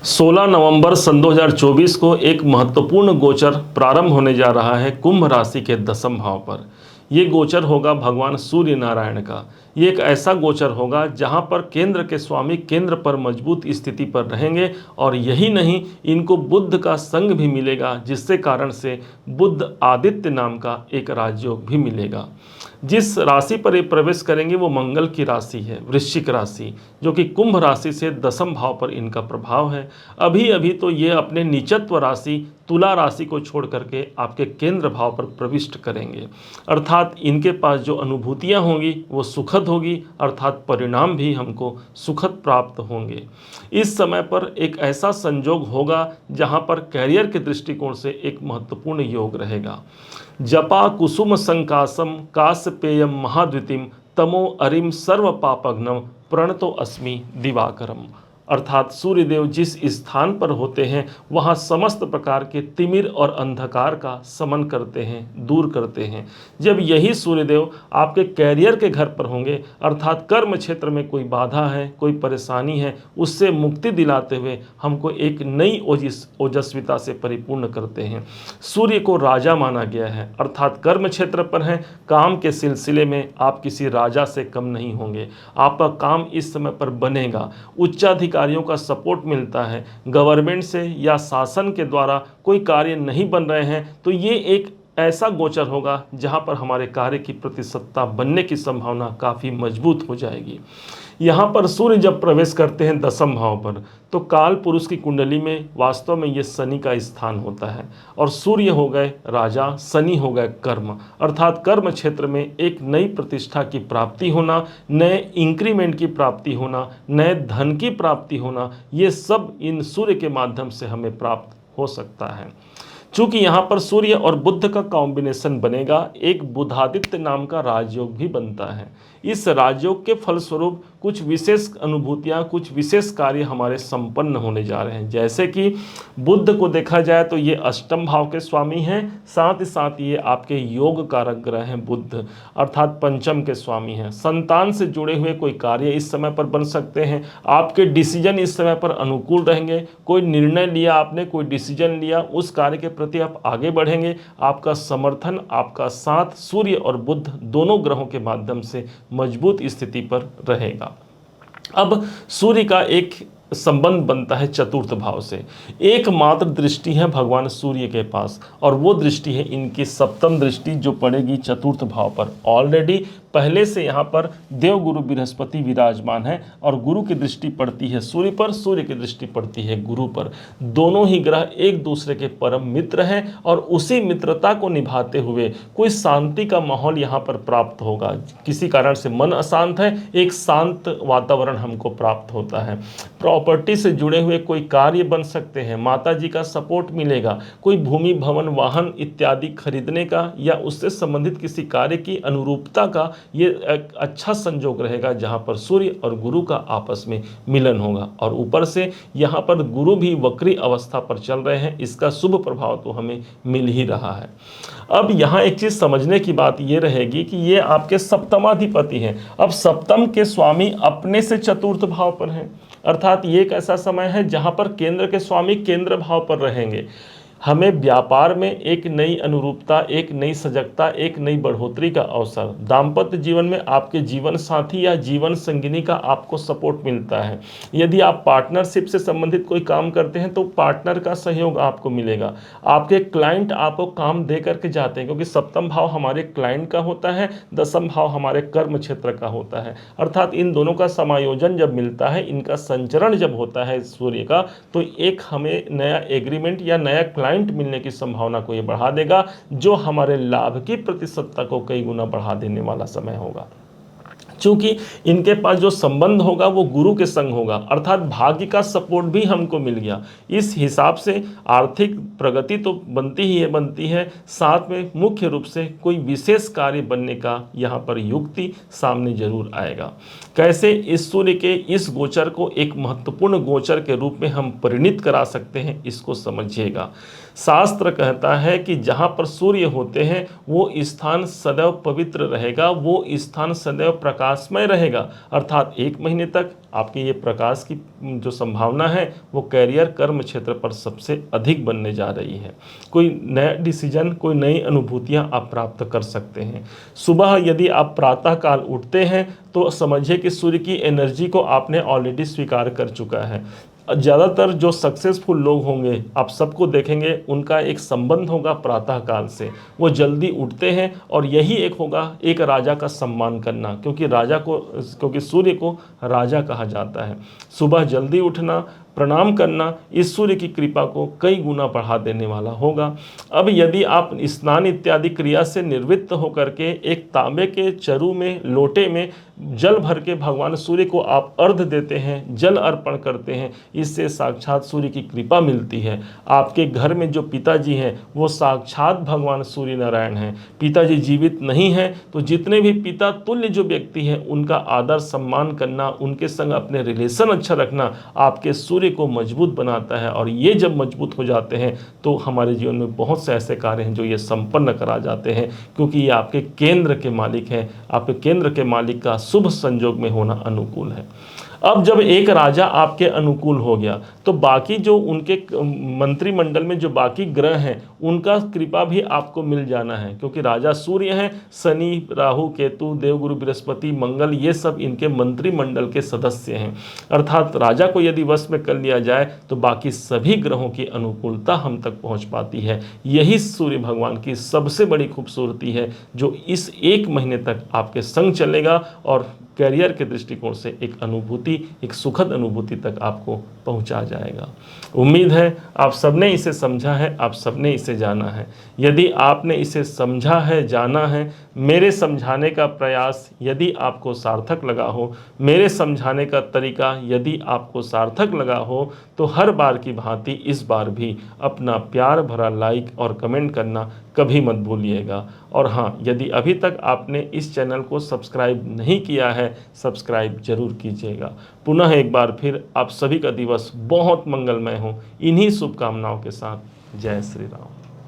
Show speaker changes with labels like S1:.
S1: 16 नवंबर सन 2024 को एक महत्वपूर्ण गोचर प्रारंभ होने जा रहा है कुंभ राशि के दसम भाव पर। ये गोचर होगा भगवान सूर्य नारायण का। ये एक ऐसा गोचर होगा जहां पर केंद्र के स्वामी केंद्र पर मजबूत स्थिति पर रहेंगे और यही नहीं, इनको बुध का संग भी मिलेगा, जिससे कारण से बुध आदित्य नाम का एक राजयोग भी मिलेगा। जिस राशि पर ये प्रवेश करेंगे वो मंगल की राशि है, वृश्चिक राशि, जो कि कुंभ राशि से दसम भाव पर इनका प्रभाव है। अभी अभी तो ये अपने नीचत्व राशि तुला राशि को छोड़ करके आपके केंद्र भाव पर प्रविष्ट करेंगे, अर्थात इनके पास जो अनुभूतियां होंगी वो सुखद होगी, अर्थात परिणाम भी हमको सुखद प्राप्त होंगे। इस समय पर एक ऐसा संजोग होगा जहां पर कैरियर के दृष्टिकोण से एक महत्वपूर्ण योग रहेगा। जपा कुसुम संकासम कासपेयम महाद्वितीम तमो अरिम सर्व पापघ्नम प्रणतो अस्मि दिवाकरम, अर्थात सूर्यदेव जिस स्थान पर होते हैं वहाँ समस्त प्रकार के तिमिर और अंधकार का समन करते हैं, दूर करते हैं। जब यही सूर्यदेव आपके कैरियर के घर पर होंगे, अर्थात कर्म क्षेत्र में कोई बाधा है, कोई परेशानी है, उससे मुक्ति दिलाते हुए हमको एक नई ओजस्विता से परिपूर्ण करते हैं। सूर्य को राजा माना गया है, अर्थात कर्म क्षेत्र पर हैं, काम के सिलसिले में आप किसी राजा से कम नहीं होंगे। आपका काम इस समय पर बनेगा, उच्चाधिकार कार्यों का सपोर्ट मिलता है। गवर्नमेंट से या शासन के द्वारा कोई कार्य नहीं बन रहे हैं तो ये एक ऐसा गोचर होगा जहां पर हमारे कार्य की प्रतिशतता बनने की संभावना काफ़ी मजबूत हो जाएगी। यहाँ पर सूर्य जब प्रवेश करते हैं दसम भाव पर तो काल पुरुष की कुंडली में वास्तव में ये शनि का स्थान होता है और सूर्य हो गए राजा, शनि हो गए कर्म, अर्थात कर्म क्षेत्र में एक नई प्रतिष्ठा की प्राप्ति होना, नए इंक्रीमेंट की प्राप्ति होना, नए धन की प्राप्ति होना, ये सब इन सूर्य के माध्यम से हमें प्राप्त हो सकता है। चूंकि यहाँ पर सूर्य और बुध का कॉम्बिनेशन बनेगा, एक बुधादित्य नाम का राजयोग भी बनता है। इस राजयोग के फलस्वरूप कुछ विशेष अनुभूतियाँ, कुछ विशेष कार्य हमारे संपन्न होने जा रहे हैं। जैसे कि बुध को देखा जाए तो ये अष्टम भाव के स्वामी हैं, साथ ही साथ ये आपके योग कारक ग्रह हैं बुध, अर्थात पंचम के स्वामी हैं। संतान से जुड़े हुए कोई कार्य इस समय पर बन सकते हैं, आपके डिसीजन इस समय पर अनुकूल रहेंगे। कोई निर्णय लिया आपने, कोई डिसीजन लिया, उस कार्य के प्रति आप आगे बढ़ेंगे। आपका समर्थन, आपका साथ सूर्य और बुध दोनों ग्रहों के माध्यम से मजबूत स्थिति पर रहेगा। अब सूर्य का एक संबंध बनता है चतुर्थ भाव से। एकमात्र दृष्टि है भगवान सूर्य के पास और वो दृष्टि है इनकी सप्तम दृष्टि जो पड़ेगी चतुर्थ भाव पर। ऑलरेडी पहले से यहाँ पर देवगुरु बृहस्पति विराजमान है और गुरु की दृष्टि पड़ती है सूर्य पर, सूर्य की दृष्टि पड़ती है गुरु पर। दोनों ही ग्रह एक दूसरे के परम मित्र हैं और उसी मित्रता को निभाते हुए कोई शांति का माहौल यहाँ पर प्राप्त होगा। किसी कारण से मन अशांत है, एक शांत वातावरण हमको प्राप्त होता है। प्रॉपर्टी से जुड़े हुए कोई कार्य बन सकते हैं, माता जी का सपोर्ट मिलेगा, कोई भूमि भवन वाहन इत्यादि खरीदने का या उससे संबंधित किसी कार्य की अनुरूपता का ये एक अच्छा संजोग रहेगा जहां पर सूर्य और गुरु का आपस में मिलन होगा। और ऊपर से यहाँ पर गुरु भी वक्री अवस्था पर चल रहे हैं, इसका शुभ प्रभाव तो हमें मिल ही रहा है। अब यहाँ एक चीज़ समझने की बात ये रहेगी कि ये आपके सप्तमाधिपति हैं। अब सप्तम के स्वामी अपने से चतुर्थ भाव पर हैं, अर्थात ये एक ऐसा समय है जहाँ पर केंद्र के स्वामी केंद्र भाव पर रहेंगे। हमें व्यापार में एक नई अनुरूपता, एक नई सजगता, एक नई बढ़ोतरी का अवसर, दाम्पत्य जीवन में आपके जीवन साथी या जीवन संगिनी का आपको सपोर्ट मिलता है। यदि आप पार्टनरशिप से संबंधित कोई काम करते हैं तो पार्टनर का सहयोग आपको मिलेगा। आपके क्लाइंट आपको काम दे करके जाते हैं, क्योंकि सप्तम भाव हमारे क्लाइंट का होता है, दसम भाव हमारे कर्म क्षेत्र का होता है। अर्थात इन दोनों का समायोजन जब मिलता है, इनका संचरण जब होता है सूर्य का, तो एक हमें नया एग्रीमेंट या नया क्लाइंट मिलने की संभावना को ये बढ़ा देगा, जो हमारे लाभ की प्रतिशतता को कई गुना बढ़ा देने वाला समय होगा। चूंकि इनके पास जो संबंध होगा वो गुरु के संग होगा, अर्थात भाग्य का सपोर्ट भी हमको मिल गया। इस हिसाब से आर्थिक प्रगति तो बनती है, साथ में मुख्य रूप से कोई विशेष कार्य बनने का यहाँ पर युक्ति सामने जरूर आएगा। कैसे इस सूर्य के इस गोचर को एक महत्वपूर्ण गोचर के रूप में हम परिणित करा सकते हैं, इसको समझिएगा। शास्त्र कहता है कि जहाँ पर सूर्य होते हैं वो स्थान सदैव पवित्र रहेगा, वो स्थान सदैव प्रकाश प्रकाशमय रहेगा, अर्थात 1 महीने तक आपके ये प्रकाश की जो संभावना है वो कैरियर कर्म क्षेत्र पर सबसे अधिक बनने जा रही है। कोई नया डिसीजन, कोई नई अनुभूतियां आप प्राप्त कर सकते हैं। सुबह यदि आप प्रातः काल उठते हैं तो समझिए कि सूर्य की एनर्जी को आपने ऑलरेडी स्वीकार कर चुका है। ज़्यादातर जो सक्सेसफुल लोग होंगे आप सबको देखेंगे, उनका एक संबंध होगा प्रातः काल से। वो जल्दी उठते हैं और यही एक होगा एक राजा का सम्मान करना, क्योंकि सूर्य को राजा कहा जाता है। सुबह जल्दी उठना, प्रणाम करना इस सूर्य की कृपा को कई गुना बढ़ा देने वाला होगा। अब यदि आप स्नान इत्यादि क्रिया से निवृत्त होकर के एक तांबे के चरु में, लोटे में जल भर के भगवान सूर्य को आप अर्घ देते हैं, जल अर्पण करते हैं, इससे साक्षात सूर्य की कृपा मिलती है। आपके घर में जो पिताजी हैं वो साक्षात भगवान सूर्य नारायण हैं। पिताजी जीवित नहीं हैं तो जितने भी पिता तुल्य जो व्यक्ति हैं उनका आदर सम्मान करना, उनके संग अपने रिलेशन अच्छा रखना आपके सूर्य को मजबूत बनाता है। और ये जब मजबूत हो जाते हैं तो हमारे जीवन में बहुत से ऐसे कार्य हैं जो ये संपन्न करा जाते हैं, क्योंकि ये आपके केंद्र के मालिक हैं। आपके केंद्र के मालिक का शुभ संयोग में होना अनुकूल है। अब जब एक राजा आपके अनुकूल हो गया तो बाकी जो उनके मंत्रिमंडल में जो बाकी ग्रह हैं उनका कृपा भी आपको मिल जाना है, क्योंकि राजा सूर्य हैं, शनि, राहु, केतु, देवगुरु, बृहस्पति, मंगल ये सब इनके मंत्रिमंडल के सदस्य हैं। अर्थात राजा को यदि वश में कर लिया जाए तो बाकी सभी ग्रहों की अनुकूलता हम तक पहुंच पाती है। यही सूर्य भगवान की सबसे बड़ी खूबसूरती है जो इस 1 महीने तक आपके संग चलेगा और कैरियर के दृष्टिकोण से एक अनुभूति, एक सुखद अनुभूति तक आपको पहुंचा जाएगा। उम्मीद है आप सबने इसे समझा है, आप सबने इसे जाना है। यदि आपने इसे समझा है, जाना है, मेरे समझाने का प्रयास यदि आपको सार्थक लगा हो, मेरे समझाने का तरीका यदि आपको सार्थक लगा हो, तो हर बार की भांति इस बार भी अपना प्यार भरा लाइक और कमेंट करना कभी मत भूलिएगा। और हाँ, यदि अभी तक आपने इस चैनल को सब्सक्राइब नहीं किया है, सब्सक्राइब जरूर कीजिएगा। पुनः एक बार फिर आप सभी का दिवस बहुत मंगलमय हो, इन्हीं शुभकामनाओं के साथ। जय श्री राम।